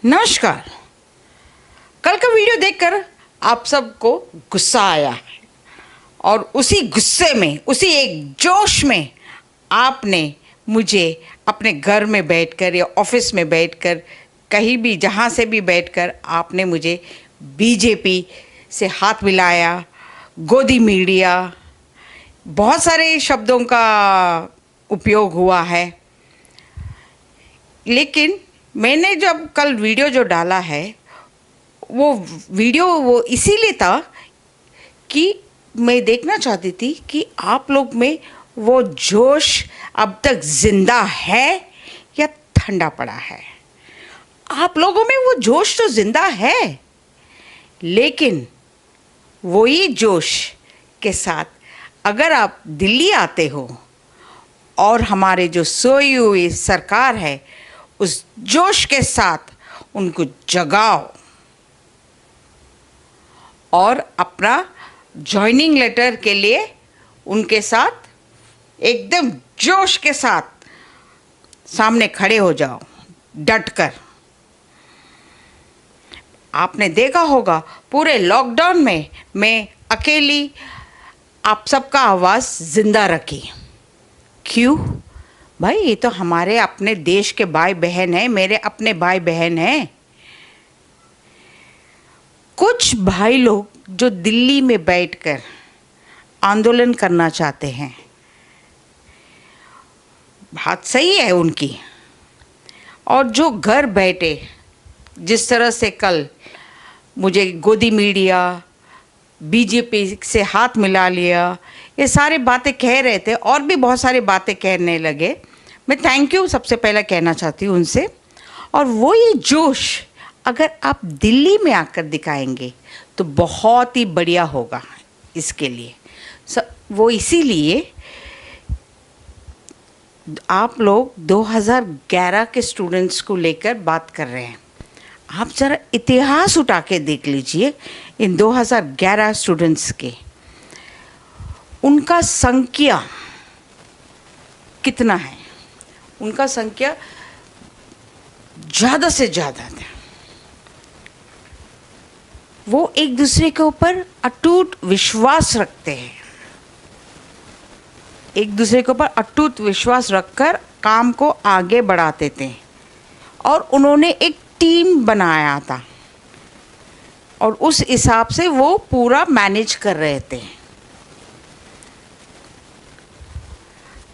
नमस्कार। कल का वीडियो देखकर आप सबको गुस्सा आया और उसी गुस्से में, उसी एक जोश में आपने मुझे अपने घर में बैठकर या ऑफिस में बैठकर, कहीं भी जहाँ से भी बैठकर आपने मुझे बीजेपी से हाथ मिलाया, गोदी मीडिया, बहुत सारे शब्दों का उपयोग हुआ है। लेकिन मैंने जब कल वीडियो जो डाला है, वो वीडियो वो इसीलिए था कि मैं देखना चाहती थी कि आप लोग में वो जोश अब तक ज़िंदा है या ठंडा पड़ा है। आप लोगों में वो जोश तो ज़िंदा है, लेकिन वही जोश के साथ अगर आप दिल्ली आते हो और हमारे जो सोई हुई सरकार है, उस जोश के साथ उनको जगाओ और अपना जॉइनिंग लेटर के लिए उनके साथ एकदम जोश के साथ सामने खड़े हो जाओ, डटकर। आपने देखा होगा पूरे लॉकडाउन में मैं अकेली आप सबका आवाज़ ज़िंदा रखी। क्यों भाई? ये तो हमारे अपने देश के भाई बहन हैं, मेरे अपने भाई बहन हैं। कुछ भाई लोग जो दिल्ली में बैठकर आंदोलन करना चाहते हैं, बात सही है उनकी। और जो घर बैठे जिस तरह से कल मुझे गोदी मीडिया, बीजेपी से हाथ मिला लिया, ये सारे बातें कह रहे थे और भी बहुत सारी बातें कहने लगे, मैं थैंक यू सबसे पहले कहना चाहती हूँ उनसे। और वो ये जोश अगर आप दिल्ली में आकर दिखाएंगे तो बहुत ही बढ़िया होगा इसके लिए। वो इसीलिए आप लोग 2011 के स्टूडेंट्स को लेकर बात कर रहे हैं। आप ज़रा इतिहास उठा के देख लीजिए इन 2011 स्टूडेंट्स के, उनका संख्या कितना है। उनका संख्या ज़्यादा से ज़्यादा था। वो एक दूसरे के ऊपर अटूट विश्वास रखते हैं, एक दूसरे के ऊपर अटूट विश्वास रखकर काम को आगे बढ़ाते थे। और उन्होंने एक टीम बनाया था और उस हिसाब से वो पूरा मैनेज कर रहे थे।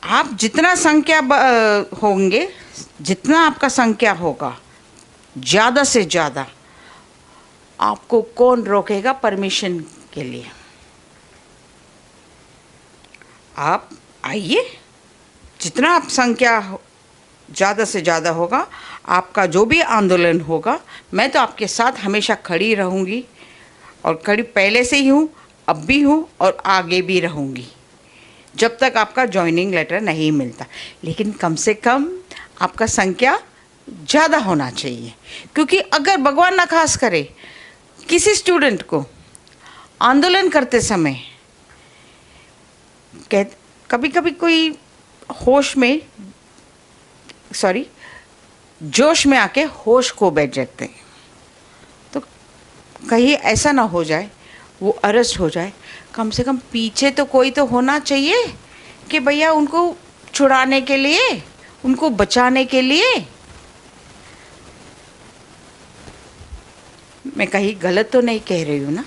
आप जितना संख्या होंगे, जितना आपका संख्या होगा, ज़्यादा से ज़्यादा आपको कौन रोकेगा परमिशन के लिए? आप आइए, जितना आप संख्या ज़्यादा से ज़्यादा होगा, आपका जो भी आंदोलन होगा, मैं तो आपके साथ हमेशा खड़ी रहूँगी। और खड़ी पहले से ही हूँ, अब भी हूँ और आगे भी रहूँगी, जब तक आपका जॉइनिंग लेटर नहीं मिलता। लेकिन कम से कम आपका संख्या ज़्यादा होना चाहिए, क्योंकि अगर भगवान ना खास करे किसी स्टूडेंट को आंदोलन करते समय कभी कभी कोई जोश में आके होश खो बैठ जाते हैं, तो कहीं ऐसा ना हो जाए वो अरेस्ट हो जाए। कम से कम पीछे तो कोई तो होना चाहिए कि भैया उनको छुड़ाने के लिए, उनको बचाने के लिए। मैं कहीं गलत तो नहीं कह रही हूँ ना?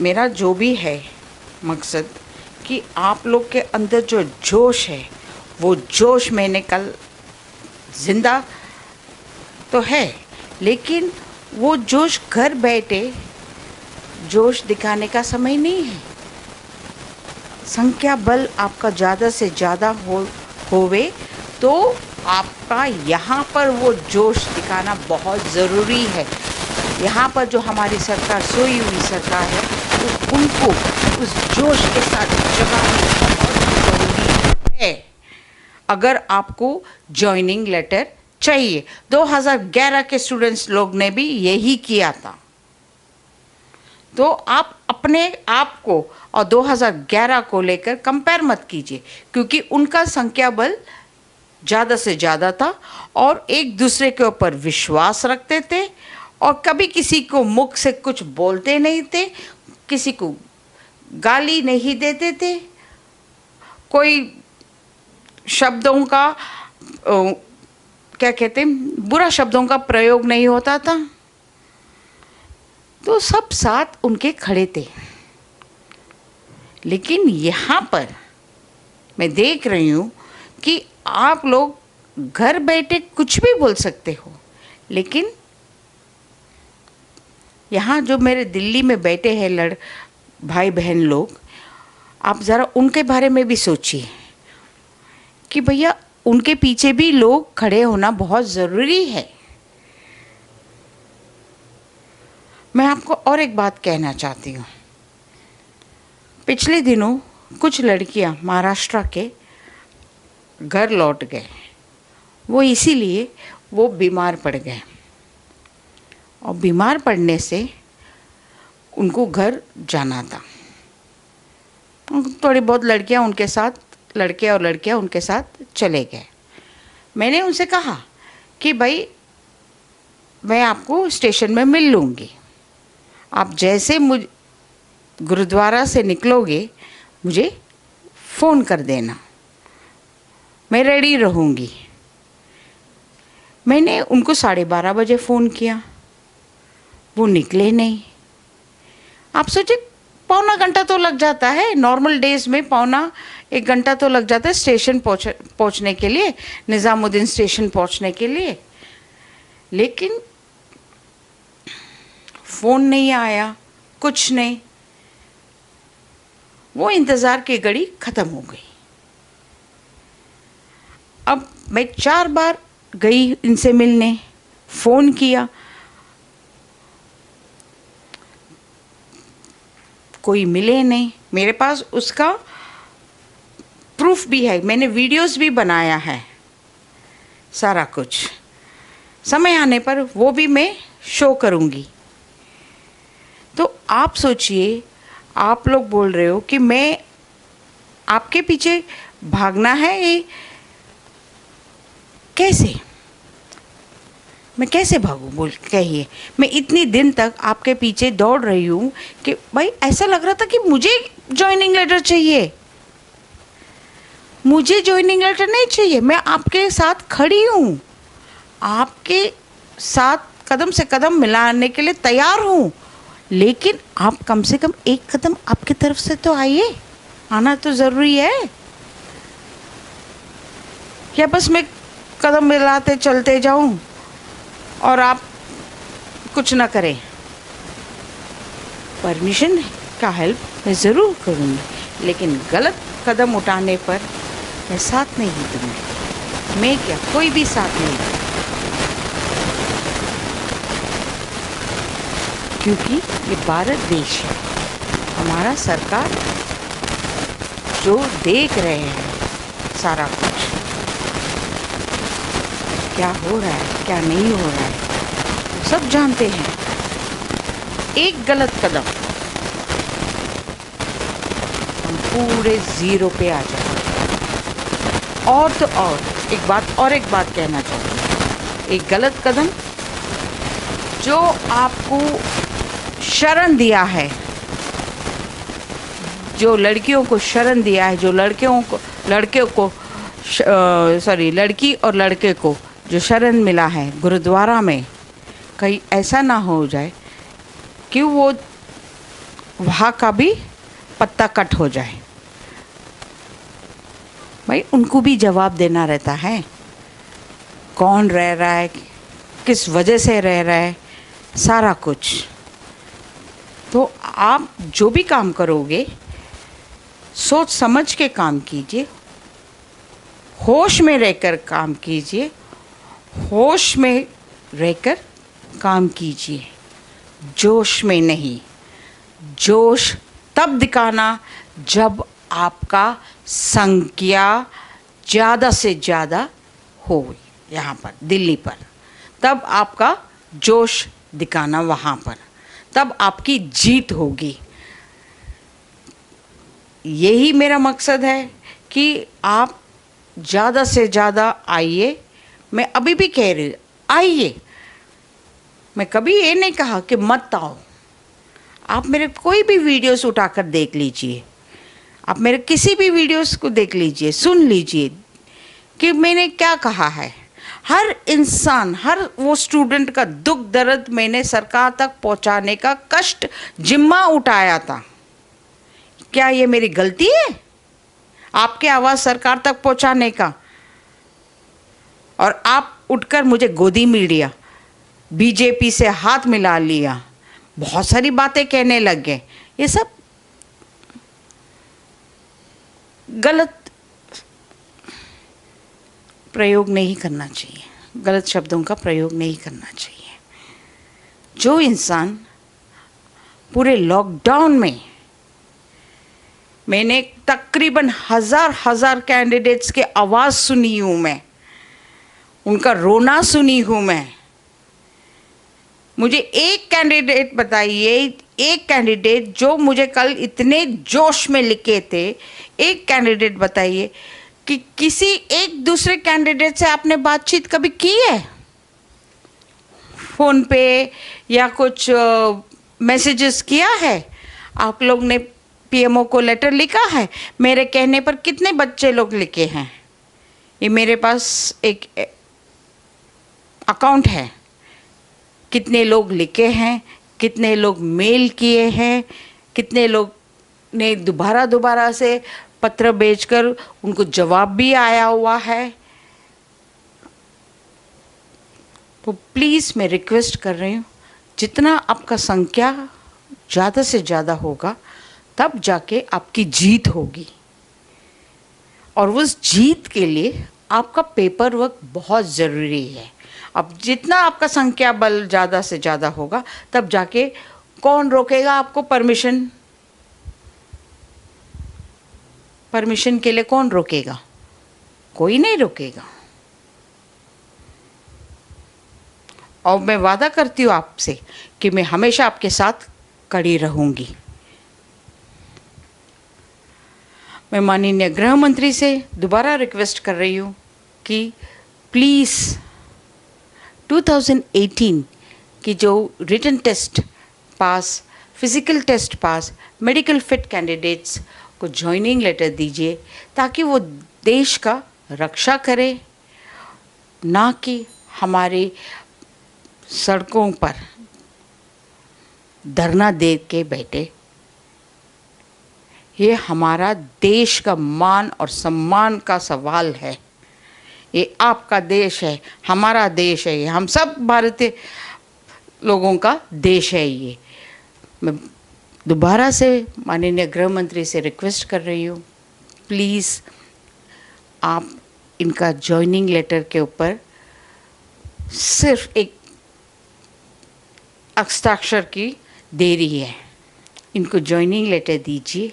मेरा जो भी है मकसद कि आप लोग के अंदर जो जोश है, वो जोश मैंने कल ज़िंदा तो है, लेकिन वो जोश घर बैठे जोश दिखाने का समय नहीं है। संख्या बल आपका ज़्यादा से ज़्यादा होवे तो आपका यहाँ पर वो जोश दिखाना बहुत ज़रूरी है। यहाँ पर जो हमारी सरकार, सोई हुई सरकार है, तो उनको उस जोश के साथ जगाना बहुत ज़रूरी है अगर आपको जॉइनिंग लेटर चाहिए। 2011 के स्टूडेंट्स लोग ने भी यही किया था। तो आप अपने आप को और 2011 को लेकर कंपेयर मत कीजिए, क्योंकि उनका संख्या बल ज़्यादा से ज़्यादा था और एक दूसरे के ऊपर विश्वास रखते थे और कभी किसी को मुख से कुछ बोलते नहीं थे, किसी को गाली नहीं देते थे, कोई शब्दों का क्या कहते हैं, बुरा शब्दों का प्रयोग नहीं होता था। तो सब साथ उनके खड़े थे। लेकिन यहाँ पर मैं देख रही हूँ कि आप लोग घर बैठे कुछ भी बोल सकते हो, लेकिन यहाँ जो मेरे दिल्ली में बैठे हैं भाई बहन लोग, आप ज़रा उनके बारे में भी सोचिए कि भैया उनके पीछे भी लोग खड़े होना बहुत ज़रूरी है। मैं आपको और एक बात कहना चाहती हूँ। पिछले दिनों कुछ लड़कियाँ महाराष्ट्र के घर लौट गए, वो इसीलिए वो बीमार पड़ गए और बीमार पड़ने से उनको घर जाना था। थोड़ी बहुत लड़कियां उनके साथ, लड़के और लड़कियां उनके साथ चले गए। मैंने उनसे कहा कि भाई मैं आपको स्टेशन में मिल लूँगी, आप जैसे गुरुद्वारा से निकलोगे मुझे फ़ोन कर देना, मैं रेडी रहूँगी। मैंने उनको 12:30 बजे फ़ोन किया, वो निकले नहीं। आप सोचिए, पौना घंटा तो लग जाता है, नॉर्मल डेज़ में पौना 1 घंटा तो लग जाता है स्टेशन पहुँचने के लिए, निज़ामुद्दीन स्टेशन पहुँचने के लिए। लेकिन फ़ोन नहीं आया, कुछ नहीं। वो इंतज़ार की घड़ी ख़त्म हो गई। अब मैं 4 बार गई इनसे मिलने, फ़ोन किया, कोई मिले नहीं। मेरे पास उसका प्रूफ भी है, मैंने वीडियोस भी बनाया है, सारा कुछ। समय आने पर वो भी मैं शो करूँगी। तो आप सोचिए, आप लोग बोल रहे हो कि मैं आपके पीछे भागना है, ये कैसे, मैं कैसे भागूं? बोल कहिए। मैं इतनी दिन तक आपके पीछे दौड़ रही हूँ कि भाई ऐसा लग रहा था कि मुझे जॉइनिंग लेटर चाहिए, मुझे जॉइनिंग लेटर नहीं चाहिए। मैं आपके साथ खड़ी हूँ, आपके साथ कदम से कदम मिलाने के लिए तैयार हूँ, लेकिन आप कम से कम एक कदम आपकी तरफ से तो आइए, आना तो ज़रूरी है। या बस मैं कदम मिलाते चलते जाऊं और आप कुछ ना करें? परमिशन का हेल्प मैं ज़रूर करूँगी, लेकिन गलत कदम उठाने पर मैं साथ नहीं दूँगी। मैं क्या, कोई भी साथ नहीं दूँगी, क्योंकि ये भारत देश है, हमारा सरकार जो देख रहे हैं सारा कुछ, क्या हो रहा है क्या नहीं हो रहा है, सब जानते हैं। एक गलत कदम हम पूरे ज़ीरो पे आ जाएंगे। और तो और एक बात कहना चाहती हूँ, एक गलत कदम जो आपको शरण दिया है, जो लड़कियों को शरण दिया है, जो लड़की और लड़के को जो शरण मिला है गुरुद्वारा में, कहीं ऐसा ना हो जाए कि वो वहाँ का भी पत्ता कट हो जाए। भाई उनको भी जवाब देना रहता है, कौन रह रहा है, किस वजह से रह रहा है, सारा कुछ। तो आप जो भी काम करोगे सोच समझ के काम कीजिए, होश में रहकर काम कीजिए, होश में रहकर काम कीजिए, जोश में नहीं। जोश तब दिखाना जब आपका संख्या ज़्यादा से ज़्यादा हो, यहाँ पर दिल्ली पर, तब आपका जोश दिखाना वहाँ पर, तब आपकी जीत होगी। यही मेरा मकसद है कि आप ज़्यादा से ज़्यादा आइए। मैं अभी भी कह रही हूँ, आइए। मैं कभी ये नहीं कहा कि मत आओ। आप मेरे कोई भी वीडियोस उठाकर देख लीजिए, आप मेरे किसी भी वीडियोस को देख लीजिए, सुन लीजिए कि मैंने क्या कहा है। हर इंसान, हर वो स्टूडेंट का दुख दर्द मैंने सरकार तक पहुंचाने का कष्ट जिम्मा उठाया था। क्या ये मेरी गलती है आपके आवाज़ सरकार तक पहुंचाने का? और आप उठकर मुझे गोदी मिल लिया, बीजेपी से हाथ मिला लिया, बहुत सारी बातें कहने लग गए। ये सब गलत प्रयोग नहीं करना चाहिए, गलत शब्दों का प्रयोग नहीं करना चाहिए। जो इंसान पूरे लॉकडाउन में, मैंने तकरीबन हजार कैंडिडेट्स की आवाज़ सुनी हूँ, मैं उनका रोना सुनी हूँ। मैं मुझे एक कैंडिडेट बताइए, एक कैंडिडेट जो मुझे कल इतने जोश में लिखे थे, एक कैंडिडेट बताइए कि किसी एक दूसरे कैंडिडेट से आपने बातचीत कभी की है फ़ोन पे या कुछ मैसेजेस किया है? आप लोग ने पीएमओ को लेटर लिखा है? मेरे कहने पर कितने बच्चे लोग लिखे हैं? ये मेरे पास एक अकाउंट है, कितने लोग लिखे हैं, कितने लोग मेल किए हैं, कितने लोग ने दोबारा से पत्र भेजकर उनको जवाब भी आया हुआ है। तो प्लीज़ मैं रिक्वेस्ट कर रही हूँ, जितना आपका संख्या ज़्यादा से ज़्यादा होगा तब जाके आपकी जीत होगी। और उस जीत के लिए आपका पेपर वर्क बहुत ज़रूरी है। अब जितना आपका संख्या बल ज़्यादा से ज़्यादा होगा तब जाके कौन रोकेगा आपको? परमिशन के लिए कौन रोकेगा? कोई नहीं रोकेगा। और मैं वादा करती हूँ आपसे कि मैं हमेशा आपके साथ खड़ी रहूँगी। मैं माननीय गृह मंत्री से दोबारा रिक्वेस्ट कर रही हूँ कि प्लीज़ 2018 की जो written test pass, physical test pass, medical fit candidates को जॉइनिंग लेटर दीजिए, ताकि वो देश का रक्षा करे, ना कि हमारे सड़कों पर धरना दे के बैठे। ये हमारा देश का मान और सम्मान का सवाल है। ये आपका देश है, हमारा देश है, ये हम सब भारतीय लोगों का देश है। ये मैं दोबारा से माननीय गृह मंत्री से रिक्वेस्ट कर रही हूँ, प्लीज़ आप इनका जॉइनिंग लेटर के ऊपर सिर्फ एक हस्ताक्षर की देरी है, इनको जॉइनिंग लेटर दीजिए।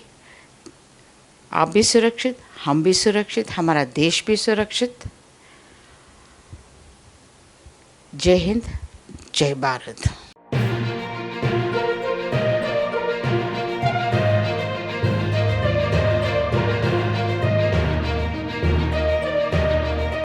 आप भी सुरक्षित, हम भी सुरक्षित, हमारा देश भी सुरक्षित। जय हिंद, जय भारत।